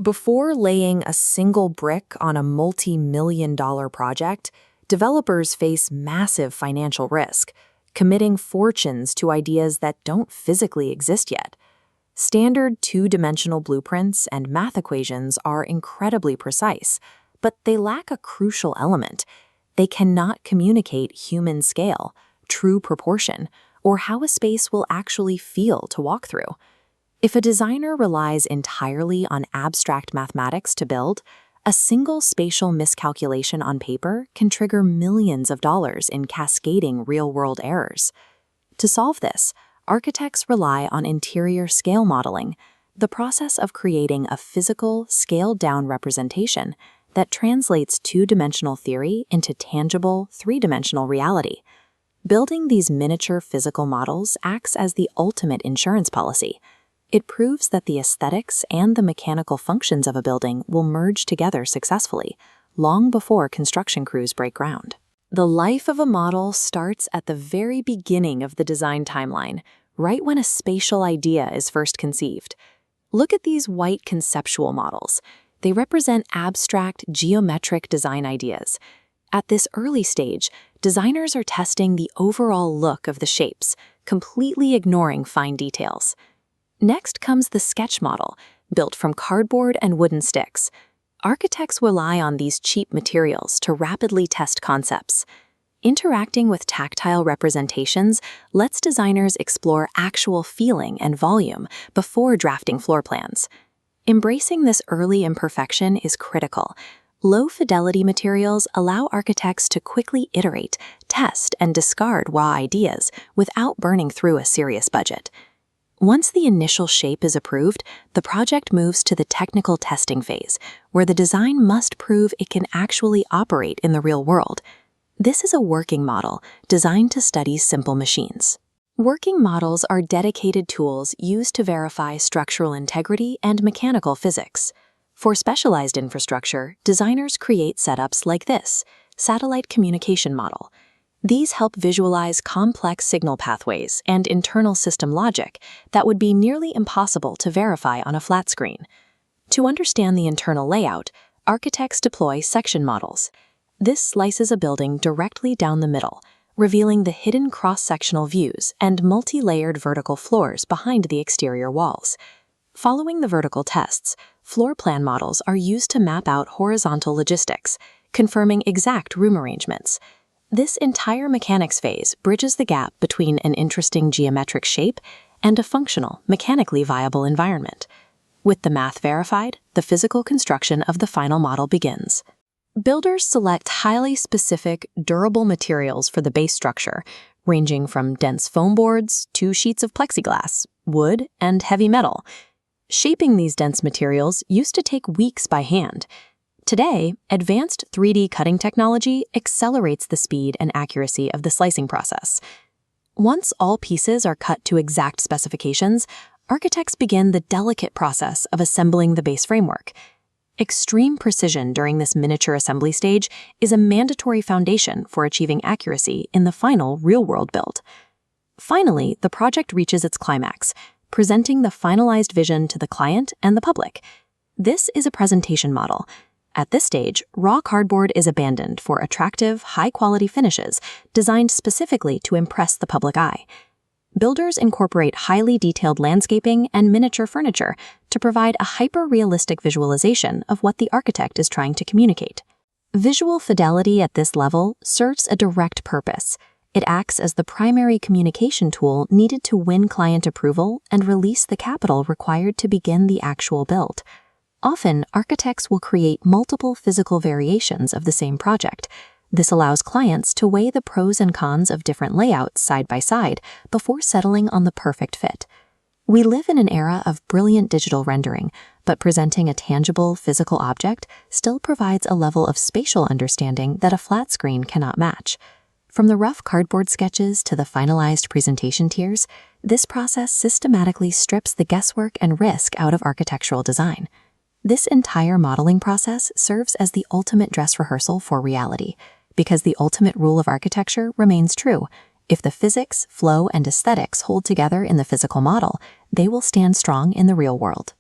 Before laying a single brick on a multi-million-dollar project, developers face massive financial risk, committing fortunes to ideas that don't physically exist yet. Standard two-dimensional blueprints and math equations are incredibly precise, but they lack a crucial element. They cannot communicate human scale, true proportion, or how a space will actually feel to walk through. If a designer relies entirely on abstract mathematics to build, a single spatial miscalculation on paper can trigger millions of dollars in cascading real-world errors. To solve this, architects rely on interior scale modeling, the process of creating a physical, scaled-down representation that translates two-dimensional theory into tangible, three-dimensional reality. Building these miniature physical models acts as the ultimate insurance policy. It proves that the aesthetics and the mechanical functions of a building will merge together successfully, long before construction crews break ground. The life of a model starts at the very beginning of the design timeline, right when a spatial idea is first conceived. Look at these white conceptual models. They represent abstract, geometric design ideas. At this early stage, designers are testing the overall look of the shapes, completely ignoring fine details. Next comes the sketch model, built from cardboard and wooden sticks. Architects rely on these cheap materials to rapidly test concepts. Interacting with tactile representations lets designers explore actual feeling and volume before drafting floor plans. Embracing this early imperfection is critical. Low-fidelity materials allow architects to quickly iterate, test, and discard raw ideas without burning through a serious budget. Once the initial shape is approved, the project moves to the technical testing phase, where the design must prove it can actually operate in the real world. This is a working model designed to study simple machines. Working models are dedicated tools used to verify structural integrity and mechanical physics. For specialized infrastructure, designers create setups like this, satellite communication model. These help visualize complex signal pathways and internal system logic that would be nearly impossible to verify on a flat screen. To understand the internal layout, architects deploy section models. This slices a building directly down the middle, revealing the hidden cross-sectional views and multi-layered vertical floors behind the exterior walls. Following the vertical tests, floor plan models are used to map out horizontal logistics, confirming exact room arrangements. This entire mechanics phase bridges the gap between an interesting geometric shape and a functional, mechanically viable environment. With the math verified, the physical construction of the final model begins. Builders select highly specific, durable materials for the base structure, ranging from dense foam boards to sheets of plexiglass, wood, and heavy metal. Shaping these dense materials used to take weeks by hand. Today, advanced 3D cutting technology accelerates the speed and accuracy of the slicing process. Once all pieces are cut to exact specifications, architects begin the delicate process of assembling the base framework. Extreme precision during this miniature assembly stage is a mandatory foundation for achieving accuracy in the final real-world build. Finally, the project reaches its climax, presenting the finalized vision to the client and the public. This is a presentation model. At this stage, raw cardboard is abandoned for attractive, high-quality finishes designed specifically to impress the public eye. Builders incorporate highly detailed landscaping and miniature furniture to provide a hyper-realistic visualization of what the architect is trying to communicate. Visual fidelity at this level serves a direct purpose. It acts as the primary communication tool needed to win client approval and release the capital required to begin the actual build. Often, architects will create multiple physical variations of the same project. This allows clients to weigh the pros and cons of different layouts side by side before settling on the perfect fit. We live in an era of brilliant digital rendering, but presenting a tangible physical object still provides a level of spatial understanding that a flat screen cannot match. From the rough cardboard sketches to the finalized presentation tiers, this process systematically strips the guesswork and risk out of architectural design. This entire modeling process serves as the ultimate dress rehearsal for reality, because the ultimate rule of architecture remains true. If the physics, flow, and aesthetics hold together in the physical model, they will stand strong in the real world.